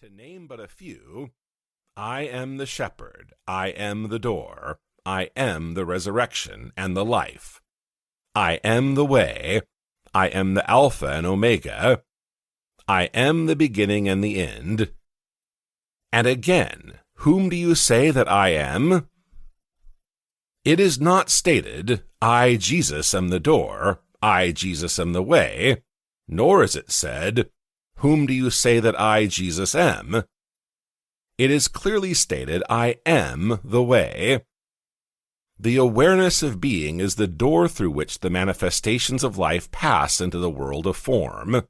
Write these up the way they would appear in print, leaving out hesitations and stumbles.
To name but a few, I am the shepherd, I am the door, I am the resurrection and the life. I am the way, I am the Alpha and Omega, I am the beginning and the end. And again, whom do you say that I am? It is not stated, I, Jesus, am the door, I, Jesus, am the way, nor is it said, whom do you say that I, Jesus, am? It is clearly stated, I am the way. The awareness of being is the door through which the manifestations of life pass into the world of form.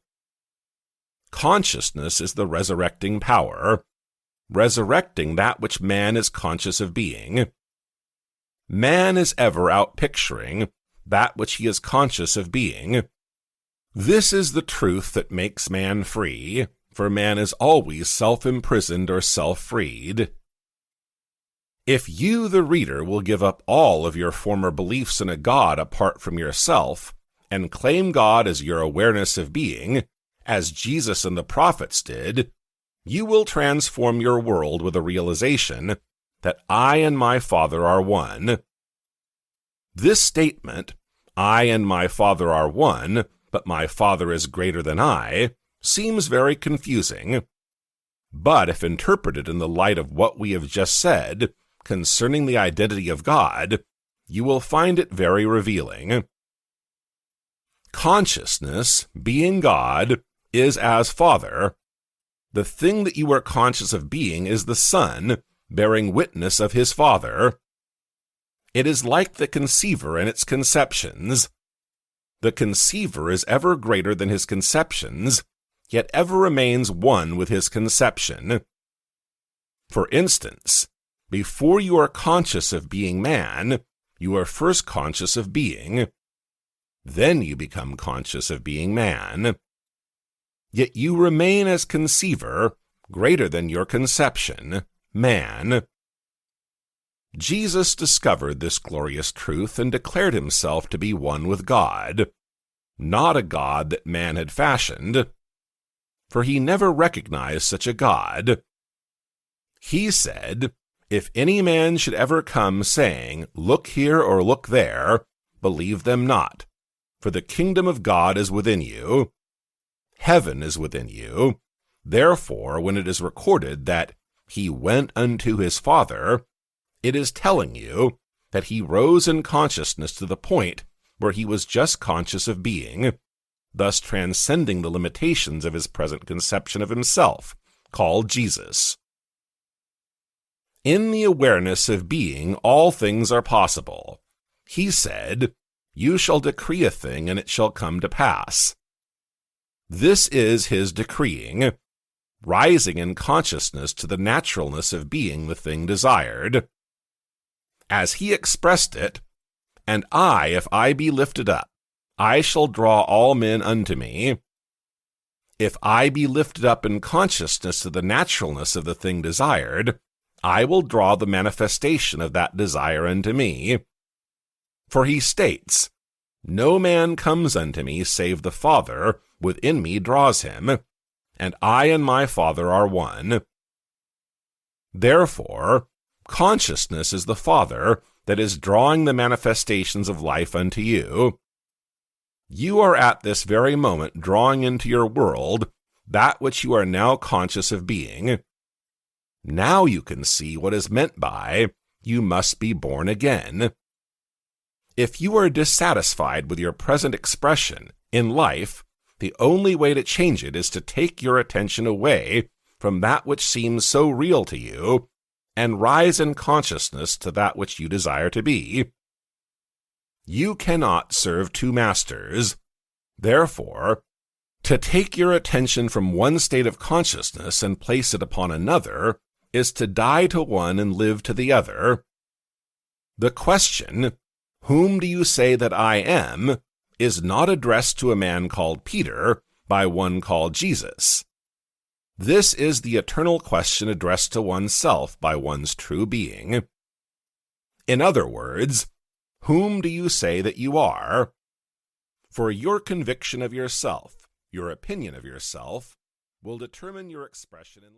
Consciousness is the resurrecting power, resurrecting that which man is conscious of being. Man is ever outpicturing that which he is conscious of being. This is the truth that makes man free, for man is always self-imprisoned or self-freed. If you, the reader, will give up all of your former beliefs in a God apart from yourself, and claim God as your awareness of being, as Jesus and the prophets did, you will transform your world with a realization that I and my Father are one. This statement, I and my Father are one, but my Father is greater than I, seems very confusing. But if interpreted in the light of what we have just said concerning the identity of God, you will find it very revealing. Consciousness, being God, is as Father. The thing that you are conscious of being is the Son, bearing witness of his Father. It is like the conceiver and its conceptions. The conceiver is ever greater than his conceptions, yet ever remains one with his conception. For instance, before you are conscious of being man, you are first conscious of being. Then you become conscious of being man. Yet you remain as conceiver, greater than your conception, man. Jesus discovered this glorious truth and declared himself to be one with God, not a God that man had fashioned, for he never recognized such a God. He said, if any man should ever come saying, look here or look there, believe them not, for the kingdom of God is within you. Heaven is within you. Therefore, when it is recorded that he went unto his Father, it is telling you that he rose in consciousness to the point where he was just conscious of being, thus transcending the limitations of his present conception of himself, called Jesus. In the awareness of being, all things are possible. He said, you shall decree a thing and it shall come to pass. This is his decreeing, rising in consciousness to the naturalness of being the thing desired. As he expressed it, and I, if I be lifted up, I shall draw all men unto me. If I be lifted up in consciousness to the naturalness of the thing desired, I will draw the manifestation of that desire unto me. For he states, no man comes unto me save the Father within me draws him, and I and my Father are one. Therefore, consciousness is the Father that is drawing the manifestations of life unto you. You are at this very moment drawing into your world that which you are now conscious of being. Now you can see what is meant by, you must be born again. If you are dissatisfied with your present expression in life, the only way to change it is to take your attention away from that which seems so real to you and rise in consciousness to that which you desire to be. You cannot serve two masters. Therefore, to take your attention from one state of consciousness and place it upon another is to die to one and live to the other. The question, whom do you say that I am, is not addressed to a man called Peter by one called Jesus. This is the eternal question addressed to oneself by one's true being. In other words, whom do you say that you are? For your conviction of yourself, your opinion of yourself, will determine your expression in life.